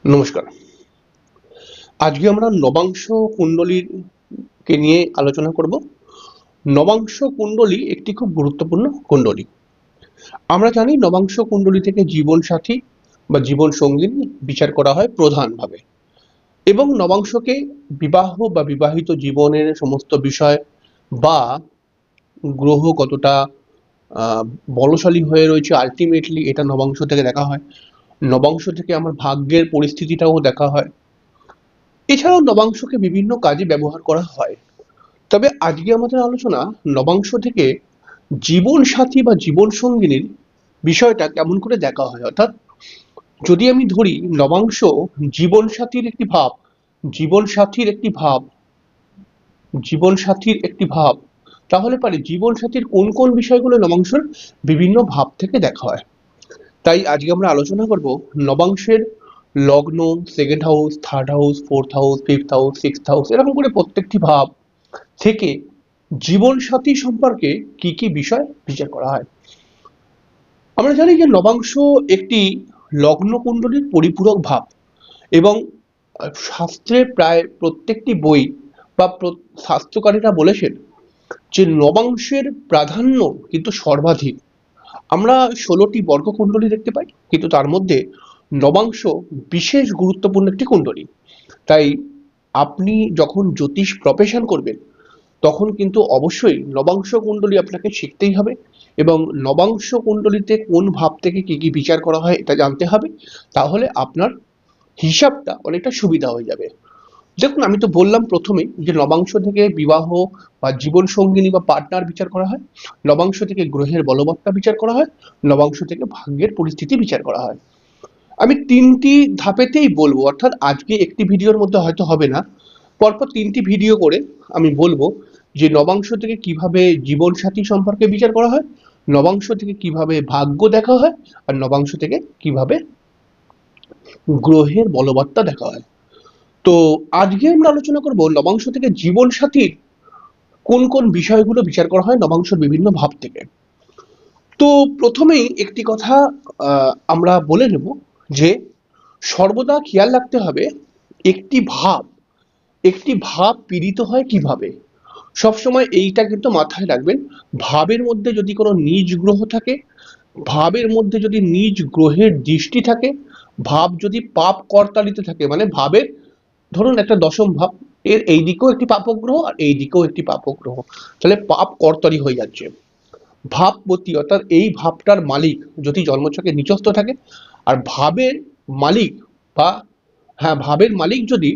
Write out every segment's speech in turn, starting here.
নমস্কার। আজকে আমরা নবাংশ কুণ্ডলীকে নিয়ে আলোচনা করব। নবাংশ কুণ্ডলী একটি খুব গুরুত্বপূর্ণ কুণ্ডলী। আমরা জানি নবাংশ কুণ্ডলী থেকে জীবনসাথী বা জীবন সঙ্গিনী বিচার করা হয় প্রধানভাবে, এবং নবাংশকে বিবাহ বা বিবাহিত জীবনের সমস্ত বিষয় বা গ্রহ কতটা বলশালী হয়ে রয়েছে আলটিমেটলি এটা নবাংশ থেকে দেখা হয়। নবাংশ থেকে আমার ভাগ্যের পরিস্থিতিটাও দেখা হয়। এছাড়াও নবাংশকে বিভিন্ন কাজে ব্যবহার করা হয়। তবে আজকে আমাদের আলোচনা নবাংশ থেকে জীবন সাথী বা জীবন সঙ্গিনীর বিষয়টা কেমন করে দেখা হয়, অর্থাৎ যদি আমি ধরি নবাংশ জীবন সাথীর একটি ভাব, জীবন সাথীর একটি ভাব, জীবন সাথীর একটি ভাব, তাহলে পারে জীবন সাথীর কোন কোন বিষয়গুলো নবাংশের বিভিন্ন ভাব থেকে দেখা হয়। তাই আজকে আমরা আলোচনা করব নবাংশের লগ্ন, second house, third house, fourth house, fifth house, sixth house, এরকম করে প্রত্যেকটি ভাব থেকে জীবনসাথী সম্পর্কে কি কি বিষয় বিচার করা হয়। আমরা জানি যে নবাংশ একটি লগ্ন কুণ্ডলীর পরিপূরক ভাব, এবং শাস্ত্রে প্রায় প্রত্যেকটি বই বা শাস্ত্রকারীরা বলেছেন যে নবাংশের প্রাধান্য কিন্তু সর্বাধিক। আমরা 16টি বর্গকুণ্ডলী দেখতে পাই, কিন্তু তার মধ্যে নবাংশ বিশেষ গুরুত্বপূর্ণ একটি কুণ্ডলী। তাই আপনি যখন জ্যোতিষ প্রফেশন করবেন তখন কিন্তু অবশ্যই নবাংশ কুণ্ডলী আপনাকে শিখতেই হবে, এবং নবাংশ কুণ্ডলীতে কোন ভাব থেকে কি কি বিচার করা হয় এটা জানতে হবে। তাহলে আপনার হিসাবটা অনেকটা সুবিধা হয়ে যাবে। দেখুন, আমি তো বললাম প্রথমেই যে নবাংশ থেকে বিবাহ বা জীবন সঙ্গিনী বা পার্টনার বিচার করা হয়, নবাংশ থেকে গ্রহের বলবত্তা বিচার করা হয়, নবাংশ থেকে ভাগ্যের পরিস্থিতি বিচার করা হয়। আমি তিনটি ধাপেতেই বলবো, অর্থাৎ আজকে একটি ভিডিওর মধ্যে হয়তো হবে না, পরপর তিনটি ভিডিও করে আমি বলবো যে নবাংশ থেকে কিভাবে জীবন সাথী সম্পর্কে বিচার করা হয়, নবাংশ থেকে কিভাবে ভাগ্য দেখা হয়, আর নবাংশ থেকে কিভাবে গ্রহের বলবত্তা দেখা হয়। তো আজকে আমরা আলোচনা করব নবাংশ থেকে জীবন সাথীর কোন কোন বিষয়গুলো বিচার করা হয় নবাংশের বিভিন্ন ভাব থেকে। তো প্রথমেই একটি কথা আমরা বলে নেব যে সর্বদা খেয়াল রাখতে হবে একটি ভাব পীড়িত হয় কিভাবে। সবসময় এইটা কিন্তু মাথায় রাখবেন, ভাবের মধ্যে যদি কোনো নিজ গ্রহ থাকে, ভাবের মধ্যে যদি নিজ গ্রহের দৃষ্টি থাকে, ভাব যদি পাপ কর্তালিতে থাকে, মানে ভাবের ধরুন একটা দশম ভাব, এর এই দিকেও একটি পাপক গ্রহ আর এই দিকেও একটি পাপক গ্রহ, তাহলে পাপ কর্তারি হয়ে যাচ্ছে। ভাবপতি অর্থাৎ এই ভাবটার মালিক যদি জন্মছকে নিচস্থ থাকে, আর ভাবের মালিক বা ভাবের মালিক যদি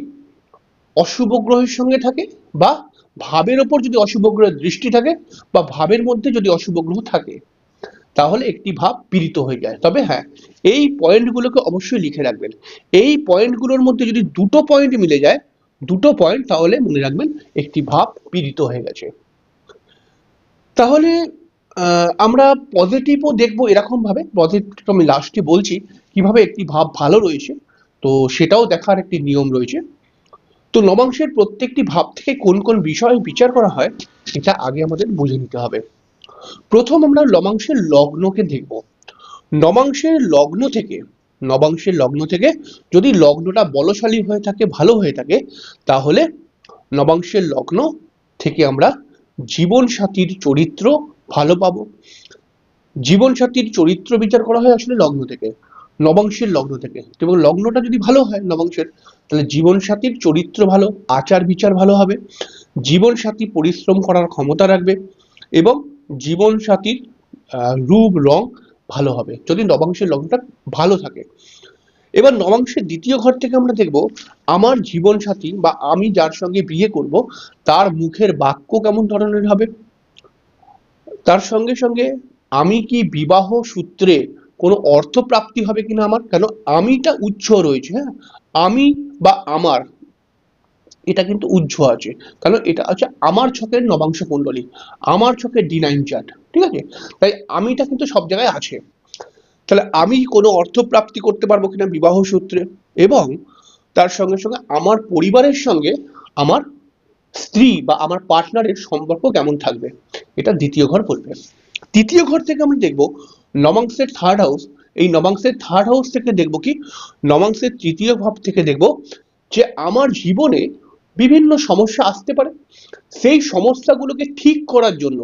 অশুভ গ্রহের সঙ্গে থাকে, বা ভাবের ওপর যদি অশুভ গ্রহের দৃষ্টি থাকে, বা ভাবের মধ্যে যদি অশুভ গ্রহ থাকে, তাহলে একটি ভাব পীড়িত হয়ে যায়। তবে হ্যাঁ, এই পয়েন্টগুলোকে অবশ্যই লিখে রাখবেন। এই পয়েন্টগুলোর মধ্যে যদি দুটো পয়েন্ট মিলে যায়, দুটো পয়েন্ট, তাহলে মনে রাখবেন একটি ভাব পীড়িত হয়ে গেছে। তাহলে আমরা পজিটিভও দেখবো এরকম ভাবে, পজিটিভ আমি লাস্টে বলছি কিভাবে একটি ভাব ভালো রয়েছে, তো সেটাও দেখার একটি নিয়ম রয়েছে। তো নবাংশের প্রত্যেকটি ভাব থেকে কোন কোন বিষয় বিচার করা হয় এটা আগে আমাদের বুঝে নিতে হবে। প্রথম আমরা নবাংশের লগ্নকে দেখব। নবাংশের লগ্ন থেকে নবাংশের লগ্ন থেকে যদি লগ্নটা বলশালী হয়ে থাকে, ভালো হয়ে থাকে, তাহলে নবাংশের লগ্ন থেকে আমরা জীবন সাথীর চরিত্র ভালো পাবো। জীবন সাথীর চরিত্র বিচার করা হয় আসলে লগ্ন থেকে, নবাংশের লগ্ন থেকে, এবং লগ্নটা যদি ভালো হয় নবাংশের, তাহলে জীবন সাথীর চরিত্র ভালো, আচার বিচার ভালো হবে, জীবন সাথী পরিশ্রম করার ক্ষমতা রাখবে, এবং জীবন সাথীর রূপ রং ভালো হবে যদি নবাংশের লগ্নটা ভালো থাকে। এবার নবাংশের দ্বিতীয় ঘর থেকে আমরা দেখব আমার জীবন সাথী বা আমি যার সঙ্গে বিয়ে করব তার মুখের বাক্য কেমন ধরনের হবে, তার সঙ্গে সঙ্গে আমি কি বিবাহ সূত্রে কোনো অর্থ প্রাপ্তি হবে কিনা আমার, কেন আমিটা উচ্চ রয়েছে, হ্যাঁ, আমি বা আমার, এটা কিন্তু উজ্জ্ব আছে, কারণ এটা হচ্ছে আমার ছকের নবাংশ কুণ্ডলী, আমার ছকের D9 চার্ট, ঠিক আছে। তাই আমিটা কিন্তু সব জায়গায় আছে। তাহলে আমি কোনো অর্থ প্রাপ্তি করতে পারবো কিনা বিবাহ সূত্রে, এবং তার সঙ্গে সঙ্গে আমার পরিবারের সঙ্গে আমার স্ত্রী বা আমার পার্টনারের সম্পর্ক কেমন থাকবে, এটা দ্বিতীয় ঘর বলবে। তৃতীয় ঘর থেকে আমরা দেখব নবাংশের থার্ড হাউস, এই নবাংশের থার্ড হাউস থেকে দেখব কি, নবাংশের তৃতীয় ভাব থেকে দেখব যে আমার জীবনে বিভিন্ন সমস্যা আসতে পারে, সেই সমস্যাগুলোকে ঠিক করার জন্য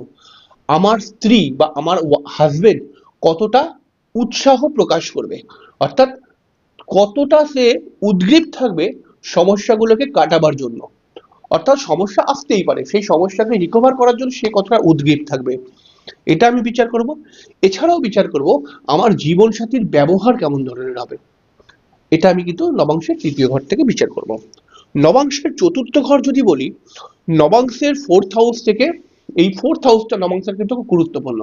আমার স্ত্রী বা আমার হাজবেন্ড কতটা উৎসাহ প্রকাশ করবে, অর্থাৎ কতটা সে উদ্গ্রীব থাকবে সমস্যাগুলোকে কাটাবার জন্য। অর্থাৎ সমস্যা আসতেই পারে, সেই সমস্যাকে রিকভার করার জন্য সে কতটা উদ্গ্রীব থাকবে, এটা আমি বিচার করব। এছাড়াও বিচার করব আমার জীবন সাথীর ব্যবহার কেমন ধরনের হবে, এটা আমি কিন্তু নবাংশের তৃতীয় ঘর থেকে বিচার করব। নবাংশের চতুর্থ ঘর যদি বলি, নবাংশের ফোর্থ হাউস থেকে, এই ফোর্থ হাউসটা নবাংশের কিন্তু খুব গুরুত্বপূর্ণ।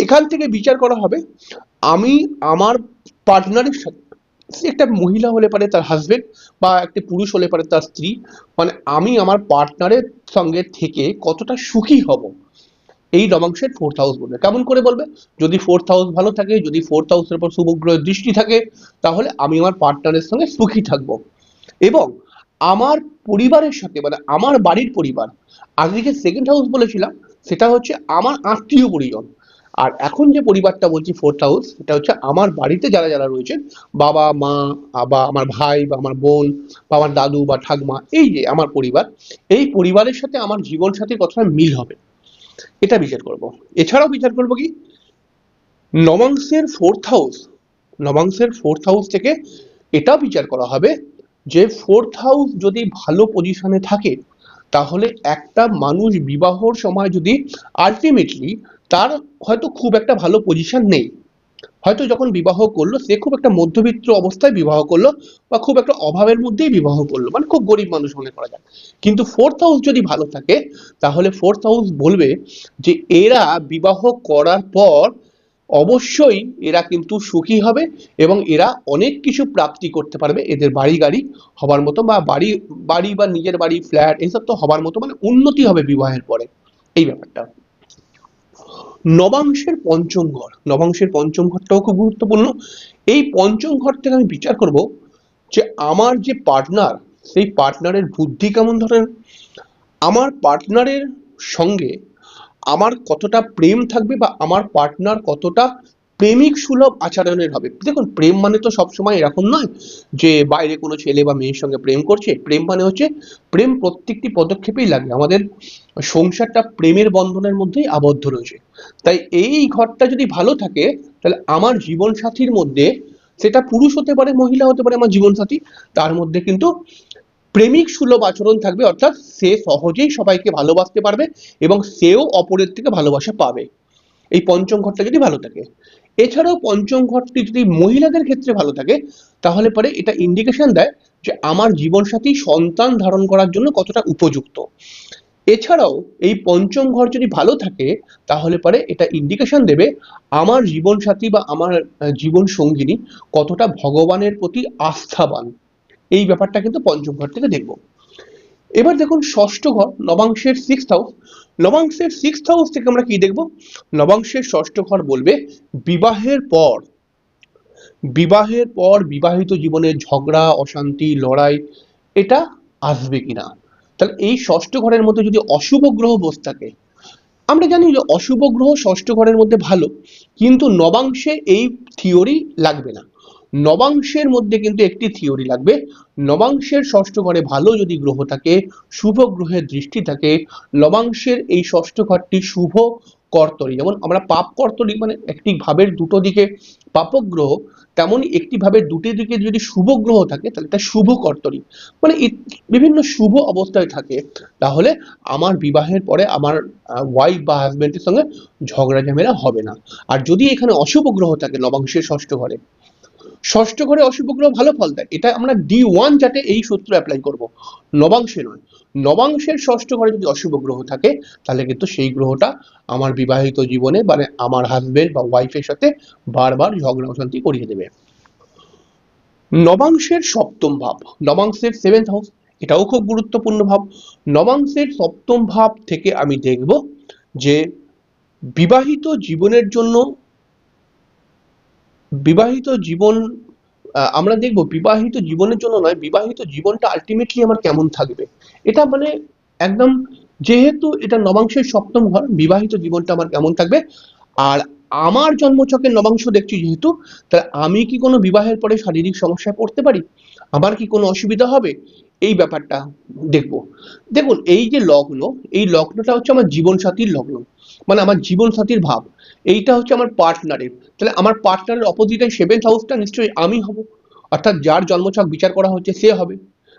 এখান থেকে বিচার করা হবে আমি আমার পার্টনারের সাথে, সে একটা মহিলা হলে পারে তার হাজবেন্ড, বা একটা পুরুষ হলে পারে তার স্ত্রী, মানে আমি আমার পার্টনারের সঙ্গে থেকে কতটা সুখী হব, এই নবাংশের ফোর্থ হাউস বলবে। কেমন করে বলবে? যদি ফোর্থ হাউস ভালো থাকে, যদি ফোর্থ হাউসের উপর শুভ গ্রহের দৃষ্টি থাকে, তাহলে আমি আমার পার্টনারের সঙ্গে সুখী থাকবো। এবং আমার পরিবারের সাথে, মানে আমার বাড়ির পরিবার, আগে যে সেকেন্ড হাউস বলেছিলাম সেটা হচ্ছে আমার আত্মীয় পরিজন, আর এখন যে পরিবারটা বলছি ফোর্থ হাউস, এটা হচ্ছে আমার বাড়িতে যারা যারা রয়েছেন, বাবা মা, বা আমার ভাই বা আমার বোন বা আমার দাদু বা ঠাকমা, এই যে আমার পরিবার, এই পরিবারের সাথে আমার জীবন সাথীর কতটা মিল হবে, এটা বিচার করব। এছাড়াও বিচার করব কি, নবাংশের ফোর্থ হাউস, নবাংশের ফোর্থ হাউস থেকে এটা বিচার করা হবে যে ফোর্থ হাউস যদি ভালো পজিশনে থাকে, তাহলে একটা মানুষ বিবাহর সময় যদি আলটিমেটলি তার হয়তো খুব একটা ভালো পজিশন নেই, হয়তো যখন বিবাহ করলো সে খুব একটা মধ্যবিত্ত অবস্থায় বিবাহ করলো, বা খুব একটা অভাবের মধ্যেই বিবাহ করলো, মানে খুব গরিব মানুষ মনে করা যায়, কিন্তু ফোর্থ হাউস যদি ভালো থাকে, তাহলে ফোর্থ হাউস বলবে যে এরা বিবাহ করার পর অবশ্যই এরা কিন্তু সুখী হবে, এবং এরা অনেক কিছু প্রাপ্তি করতে পারবে, এদের বাড়ি গাড়ি হবার মতো, বা বাড়ি বাড়ি বা নিজের বাড়ি ফ্ল্যাট এসব তো হবার মতো, মানে উন্নতি হবে বিবাহের পরে, এই ব্যাপারটা। নবাংশের পঞ্চম ঘর, নবাংশের পঞ্চম ঘরটাও খুব গুরুত্বপূর্ণ। এই পঞ্চম ঘর থেকে আমি বিচার করব যে আমার যে পার্টনার, সেই পার্টনারের বুদ্ধি কেমন ধরনের, আমার পার্টনারের সঙ্গে আমার কতটা প্রেম থাকবে, বা আমার পার্টনার কতটা প্রেমিক সুলভ আচরণের হবে। দেখুন, প্রেম মানে তো সবসময় এরকম নয় যে বাইরে কোনো ছেলে বা মেয়ের সঙ্গে প্রেম করছে। প্রেম মানে হচ্ছে, প্রেম প্রত্যেকটি পদক্ষেপেই লাগে, আমাদের সংসারটা প্রেমের বন্ধনের মধ্যেই আবদ্ধ রয়েছে। তাই এই ঘরটা যদি ভালো থাকে, তাহলে আমার জীবন সাথীর মধ্যে, সেটা পুরুষ হতে পারে মহিলা হতে পারে, আমার জীবন সাথী, তার মধ্যে কিন্তু প্রেমিক সুলভ আচরণ থাকবে, অর্থাৎ সে সহজেই সবাইকে ভালোবাসতে পারবে এবং সেও অপরের থেকে ভালোবাসা পাবে, এই পঞ্চম ঘরটা যদি ভালো থাকে। এছাড়াও পঞ্চম ঘরটি যদি মহিলাদের ক্ষেত্রে ভালো থাকে, তাহলে পরে এটা ইন্ডিকেশন দেয় যে আমার জীবনসাথী সন্তান ধারণ করার জন্য কতটা উপযুক্ত। এছাড়াও এই পঞ্চম ঘর যদি ভালো থাকে, তাহলে পরে এটা ইন্ডিকেশন দেবে আমার জীবনসাথী বা আমার জীবন সঙ্গিনী কতটা ভগবানের প্রতি আস্থাবান, এই ব্যাপারটা কিন্তু পঞ্চম ঘর থেকে দেখব। এবার দেখুন ষষ্ঠ ঘর, নবাংশের সিক্সথ হাউস। নবাংশের সিক্সথ হাউস থেকে আমরা কি দেখব, নবাংশের ষষ্ঠ ঘর বলবে বিবাহের পর, বিবাহের পর বিবাহিত জীবনে ঝগড়া, অশান্তি, লড়াই এটা আসবে কিনা। তাহলে এই ষষ্ঠ ঘরের মধ্যে যদি অশুভ গ্রহ বসে থাকে, আমরা জানি যে অশুভ গ্রহ ষষ্ঠ ঘরের মধ্যে ভালো, কিন্তু নবাংশে এই থিওরি লাগবে না। নবাংশের মধ্যে কিন্তু একটি থিওরি লাগবে, নবাংশের ষষ্ঠ ঘরে ভালো যদি গ্রহ থাকে, শুভ গ্রহের দৃষ্টি থাকে, নবাংশের এই ষষ্ঠ ঘরটি শুভ কর্তরী, যেমন আমরা পাপ কর্তরী মানে একটি ভাবের দুটো দিকে পাপক গ্রহ, তেমনই একটি ভাবের দুটি দিকে যদি শুভ গ্রহ থাকে, তাহলে এটা শুভ কর্তরী, মানে বিভিন্ন শুভ অবস্থায় থাকে, তাহলে আমার বিবাহের পরে আমার ওয়াইফ বা হাজবেন্ডের সঙ্গে ঝগড়া ঝামেলা হবে না। আর যদি এখানে অশুভ গ্রহ থাকে নবাংশের ষষ্ঠ ঘরে, ষষ্ঠ ঘরে অশুভ গ্রহ ভালো ফল দেয়, এটা আমরা D1 চার্টে এই সূত্র অ্যাপ্লাই করব, নবাংশে নয়। নবাংশের ষষ্ঠ ঘরে যদি অশুভ গ্রহ থাকে, তাহলে কিন্তু সেই গ্রহটা আমার বিবাহিত জীবনে, মানে আমার হাজবেন্ড বা ওয়াইফের সাথে বারবার ঝগড়া অশান্তি করিয়ে দেবে। নবাংশের সপ্তম ভাব, নবাংশের সেভেন্থ হাউস, এটাও খুব গুরুত্বপূর্ণ ভাব। নবাংশের সপ্তম ভাব থেকে আমি দেখব যে বিবাহিত জীবনের জন্য, বিবাহিত জীবন আমরা দেখব বিবাহিত জীবনের জন্য নয়, বিবাহিত জীবনটা আলটিমেটলি আমার কেমন থাকবে, এটা মানে একদম, যেহেতু এটা নবাংশের সপ্তম ঘর, বিবাহিত জীবনটা আমার কেমন থাকবে। আর আমার জন্মছকের নবাংশ দেখছি যেহেতু, তাহলে আমি কি কোনো বিবাহের পরে শারীরিক সমস্যায় পড়তে পারি, আমার কি কোনো অসুবিধা হবে, এই ব্যাপারটা দেখব। দেখুন এই যে লগ্ন, এই লগ্নটা হচ্ছে আমার জীবনসাথীর লগ্ন, মানে আমার জীবনসাথীর ভাব, এইটা হচ্ছে আমার পার্টনারের, তাহলে আমার পার্টনারের অপোজিটে সেভেন্থ হাউসটা নিশ্চয়ই আমি হব, অর্থাৎ যার জন্মছক বিচার করা হচ্ছে সে হবে,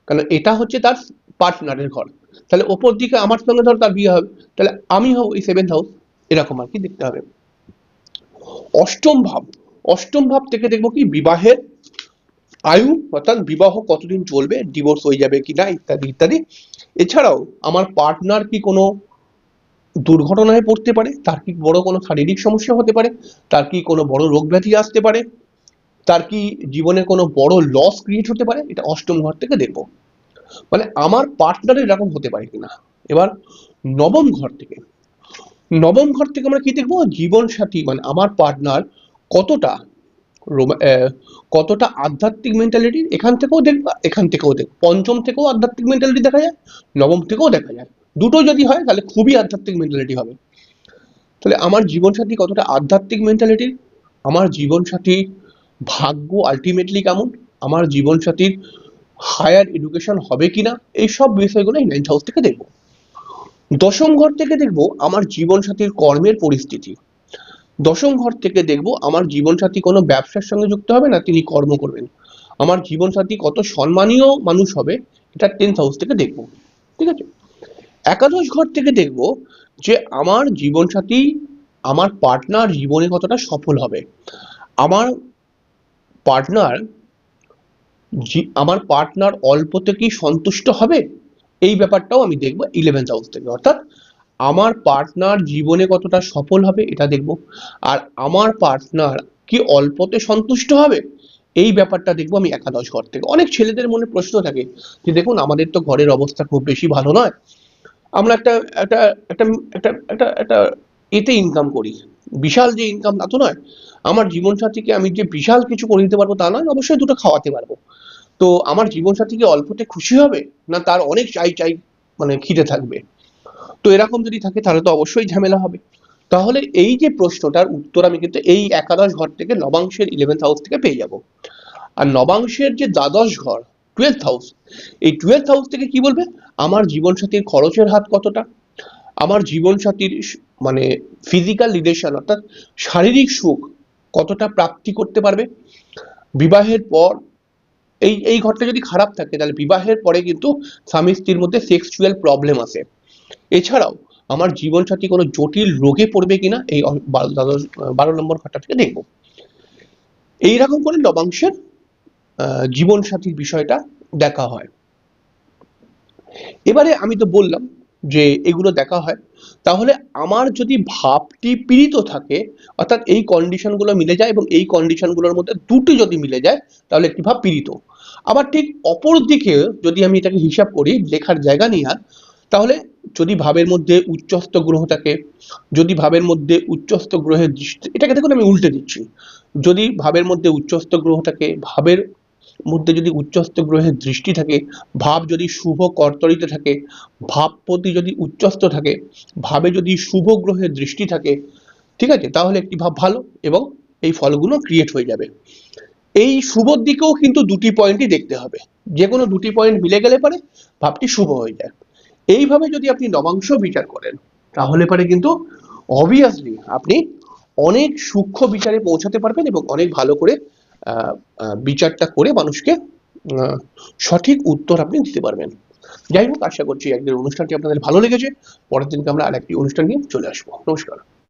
কারণ এটা হচ্ছে তার পার্টনারের ঘর, তাহলে ওপর দিকে আমার সঙ্গে ধর তার বিয়ে হবে, তাহলে আমি হব এই সেভেন্থ হাউস, এরকম আর কি দেখতে হবে। অষ্টম ভাব, অষ্টম ভাব থেকে দেখবো কি বিবাহের আয়ু, অর্থাৎ বিবাহ কতদিন চলবে, ডিভোর্স হয়ে যাবে কিনা ইত্যাদি ইত্যাদি। এছাড়াও আমার পার্টনার কি কোনো দুর্ঘটনায় পড়তে পারে, তার কি বড় কোনো শারীরিক সমস্যা হতে পারে, তার কি কোনো বড় রোগ ব্যাধি আসতে পারে, তার কি জীবনে কোনো বড় লস ক্রিয়েট হতে পারে, এটা অষ্টম ঘর থেকে দেখবো, মানে আমার পার্টনার এরকম হতে পারে কিনা। এবার নবম ঘর থেকে, নবম ঘর থেকে আমরা কি দেখবো, জীবন সাথী মানে আমার পার্টনার কতটা কতটা আধ্যাত্মিক মেন্টালিটি, এখান থেকেও দেখবা এখান থেকেও দেখবো, পঞ্চম থেকেও আধ্যাত্মিক মেন্টালিটি দেখা যায়, নবম থেকেও দেখা যায়, দুটো যদি হয় তাহলে খুবই আধ্যাত্মিক মেন্টালিটি হবে। তাহলে আমার জীবনসাথী কতটা আধ্যাত্মিক মেন্টালিটির, আমার জীবনসাথী ভাগ্য আলটিমেটলি কেমন, আমার জীবনসাথীর হায়ার এডুকেশন হবে কিনা, এই সব বিষয়গুলো এই নাইন্থ হাউস থেকে দেখবো। দশম ঘর থেকে দেখবো আমার জীবনসাথীর কর্মের পরিস্থিতি, দশম ঘর থেকে দেখবো আমার জীবনসাথী কোনো ব্যবসার সঙ্গে যুক্ত হবে না তিনি কর্ম করবেন, আমার জীবনসাথী কত সম্মানীয় মানুষ হবে, এটা টেন্থ হাউস থেকে দেখবো, ঠিক আছে। একাদশ ঘর থেকে দেখবো যে আমার জীবনসাথী, আমার পার্টনার জীবনে কতটা সফল হবে, আমার পার্টনার আমার পার্টনার অল্পতে কি সন্তুষ্ট হবে, এই ব্যাপারটাও আমি দেখবো ইলেভেন্থ হাউস থেকে, অর্থাৎ আমার পার্টনার জীবনে কতটা সফল হবে এটা দেখবো, আর আমার পার্টনার কি অল্পতে সন্তুষ্ট হবে, এই ব্যাপারটা দেখবো আমি একাদশ ঘর থেকে। অনেক ছেলেদের মনে প্রশ্ন থাকে যে দেখুন আমাদের তো ঘরের অবস্থা খুব বেশি ভালো নয়, আমরা একটা একটা একটা একটা একটা একটা এতে ইনকাম করি, বিশাল যে ইনকাম তা তো নয়, আমার জীবনসাথীকে আমি যে বিশাল কিছু করে দিতে পারবো তা নয়, অবশ্যই দুটো খাওয়াতে পারবো, তো আমার জীবনসাথীকে অল্পতে খুশি হবে না তার অনেক চাই চাই মানে খিদে থাকবে, তো এরকম যদি থাকে তাহলে তো অবশ্যই ঝামেলা হবে। তাহলে এই যে প্রশ্নটার উত্তর আমি কিন্তু এই একাদশ ঘর থেকে নবাংশের ইলেভেন্থ হাউস থেকে পেয়ে যাব। আর নবাংশের যে দ্বাদশ ঘর টুয়েলথ হাউস, এই টুয়েলথ হাউস থেকে কি বলবে, আমার জীবনসাথীর খরচের হাত কতটা, আমার জীবনসাথীর মানে ফিজিক্যাল রিলেশন অর্থাৎ শারীরিক সুখ কতটা প্রাপ্তি করতে পারবে, বিবাহের পর এই এই ঘরটা যদি খারাপ থাকে তাহলে বিবাহের পরে কিন্তু স্বামী স্ত্রীর মধ্যে সেক্সুয়াল প্রবলেম আসে। এছাড়াও আমার জীবনসাথী কোনো জটিল রোগে পড়বে কিনা এই 12 নম্বর ঘরটা থেকে দেখবো। এইরকম করে নবাংশের জীবনসাথীর বিষয়টা দেখা হয়। এবারে আমি তো বললাম যে এগুলো দেখা হয়, তাহলে আমার যদি ভাবটি পীড়িত থাকে অর্থাৎ এই কন্ডিশনগুলো মিলে যায় এবং এই কন্ডিশনগুলোর মধ্যে দুটি যদি মিলে যায় তাহলে একটি ভাব পীড়িত। আবার ঠিক অপর দিকে যদি আমি এটাকে হিসাব করি লেখার জায়গা নিয়ে, তাহলে যদি ভাবের মধ্যে উচ্চস্থ গ্রহ থাকে, যদি ভাবের মধ্যে উচ্চস্থ গ্রহের দৃষ্টি, এটাকে দেখুন আমি উল্টে দিচ্ছি, যদি ভাবের মধ্যে উচ্চস্থ গ্রহ থাকে, ভাবের মধ্যে যদি উচ্চস্থ গ্রহের দৃষ্টি থাকে, ভাব যদি শুভ কর্তরিতে থাকে, ভাবপতি যদি উচ্চস্থ থাকে, ভাবে যদি শুভ গ্রহের দৃষ্টি থাকে, ঠিক আছে, তাহলে একটি ভাব ভালো এবং এই ফলগুলো ক্রিয়েট হয়ে যাবে। এই শুভর দিকেও কিন্তু দুটি পয়েন্টই দেখতে হবে, যে কোনো দুটি পয়েন্ট মিলে গেলে পরে ভাবটি শুভ হয়ে যায়। এইভাবে যদি আপনি নবাংশ বিচার করেন তাহলে পরে কিন্তু অবভিয়াসলি আপনি অনেক সূক্ষ্ম বিচারে পৌঁছাতে পারবেন এবং অনেক ভালো করে বিচারটা করে মানুষকে সঠিক উত্তর আপনি দিতে পারবেন। যাই হোক, আশা করছি একদিন অনুষ্ঠানটি আপনাদের ভালো লেগেছে, পরের দিনকে আমরা আরেকটি অনুষ্ঠান নিয়ে চলে আসবো। নমস্কার।